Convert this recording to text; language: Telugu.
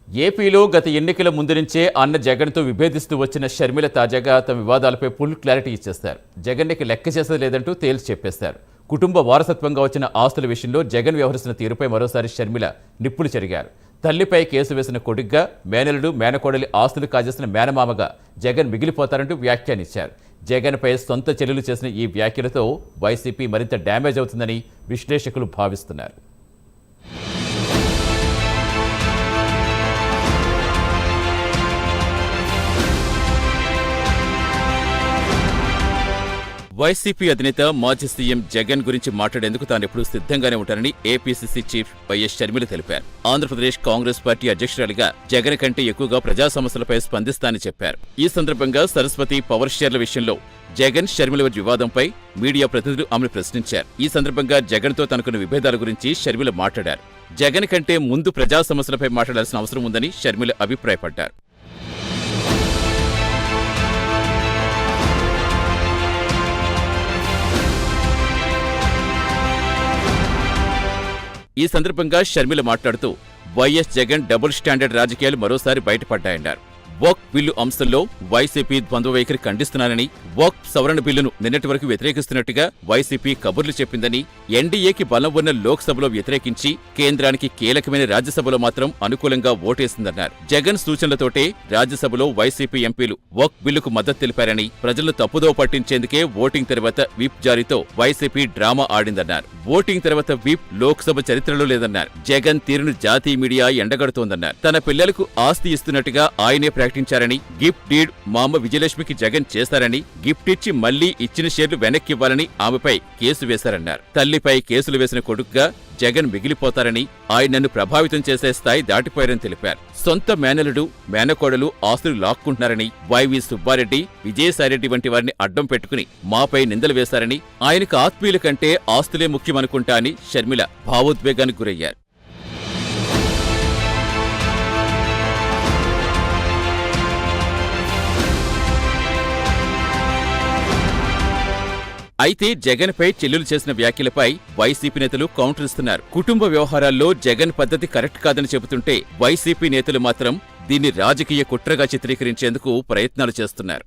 ఏపీలో గత ఎన్నికల ముందు నుంచే అన్న జగన్తో విభేదిస్తూ వచ్చిన షర్మిల తాజాగా తమ వివాదాలపై ఫుల్ క్లారిటీ ఇచ్చేస్తారు. జగన్కి లెక్క చేసేది లేదంటూ తేల్చి చెప్పేస్తారు. కుటుంబ వారసత్వంగా వచ్చిన ఆస్తుల విషయంలో జగన్ వ్యవహరిస్తున్న తీరుపై మరోసారి షర్మిల నిప్పులు చెరిగారు. తల్లిపై కేసు వేసిన కొడుగ్గా, మేనలుడు మేనకోడలి ఆస్తులు కాజేసిన మేనమామగా జగన్ మిగిలిపోతారంటూ వ్యాఖ్యానించారు. జగన్పై సొంత చెల్లెలు చేసిన ఈ వ్యాఖ్యలతో వైసీపీ మరింత డ్యామేజ్ అవుతుందని విశ్లేషకులు భావిస్తున్నారు. వైసీపీ అధినేత మాజీ సీఎం జగన్ గురించి మాట్లాడేందుకు తానెప్పుడూ సిద్ధంగానే ఉంటానని ఏపీసీసీ చీఫ్ వైఎస్ షర్మిల తెలిపారు. ఆంధ్రప్రదేశ్ కాంగ్రెస్ పార్టీ అధ్యక్షురాలిగా జగన్ కంటే ఎక్కువగా ప్రజా సమస్యలపై స్పందిస్తానని చెప్పారు. ఈ సందర్భంగా సరస్వతి పవర్ షేర్ల విషయంలో జగన్ షర్మిల వివాదంపై మీడియా ప్రతినిధులు ఆమెను ప్రశ్నించారు. ఈ సందర్భంగా జగన్తో తనకున్న విభేదాల గురించి షర్మిల మాట్లాడారు. జగన్ కంటే ముందు ప్రజా సమస్యలపై మాట్లాడాల్సిన అవసరం ఉందని షర్మిల అభిప్రాయపడ్డారు. ఈ సందర్భంగా షర్మిల మాట్లాడుతూ వైఎస్ జగన్ డబుల్ స్టాండర్డ్ రాజకీయాలు మరోసారి బయటపడ్డాయన్నారు. వక్ఫ్ బిల్లు అంశంలో వైసీపీ ద్వంద్వ వైఖరి ఖండిస్తున్నానని, వక్ఫ్ సవరణ బిల్లును నిన్నటి వరకు వ్యతిరేకిస్తున్నట్టుగా వైసీపీ కబుర్లు చెప్పిందని, ఎన్డీఏకి బలం ఉన్న లోక్సభలో వ్యతిరేకించి కేంద్రానికి కీలకమైన రాజ్యసభలో మాత్రం అనుకూలంగా ఓటేసిందన్నారు. జగన్ సూచనలతోటే రాజ్యసభలో వైసీపీ ఎంపీలు వక్ఫ్ బిల్లుకు మద్దతు తెలిపారని, ప్రజలను తప్పుదో పట్టించేందుకే ఓటింగ్ తర్వాత విప్ జారీతో వైసీపీ డ్రామా ఆడిందన్నారు. ఓటింగ్ తర్వాత విప్ లోక్సభ చరిత్రలో లేదన్నారు. జగన్ తీరును జాతీయ మీడియా ఎండగడుతోందన్నారు. తన పిల్లలకు ఆస్తి ఇస్తున్నట్టుగా ఆయనే ప్రకటించారని, గిఫ్ట్ డీడ్ మా అమ్మ విజయలక్ష్మికి జగన్ చేశారని, గిఫ్ట్ ఇచ్చి మళ్లీ ఇచ్చిన షేర్లు వెనక్కివ్వాలని ఆమెపై కేసు వేశారన్నారు. తల్లిపై కేసులు వేసిన కొడుకుగా జగన్ మిగిలిపోతారని, ఆయన నన్ను ప్రభావితం చేసే స్థాయి దాటిపోయారని తెలిపారు. సొంత మేనలుడు మేనకోడలు ఆస్తులు లాక్కుంటున్నారని, వైవి సుబ్బారెడ్డి, విజయసాయిరెడ్డి వంటి వారిని అడ్డం పెట్టుకుని మాపై నిందలు వేశారని, ఆయనకు ఆత్మీయుల కంటే ఆస్తులే ముఖ్యమనుకుంటా అని షర్మిల భావోద్వేగానికి గురయ్యారు. అయితే జగన్పై చెల్లెలు చేసిన వ్యాఖ్యలపై వైసీపీ నేతలు కౌంటర్ ఇస్తున్నారు. కుటుంబ వ్యవహారాల్లో జగన్ పద్ధతి కరెక్ట్ కాదని చెబుతుంటే వైసీపీ నేతలు మాత్రం దీన్ని రాజకీయ కుట్రగా చిత్రీకరించేందుకు ప్రయత్నాలు చేస్తున్నారు.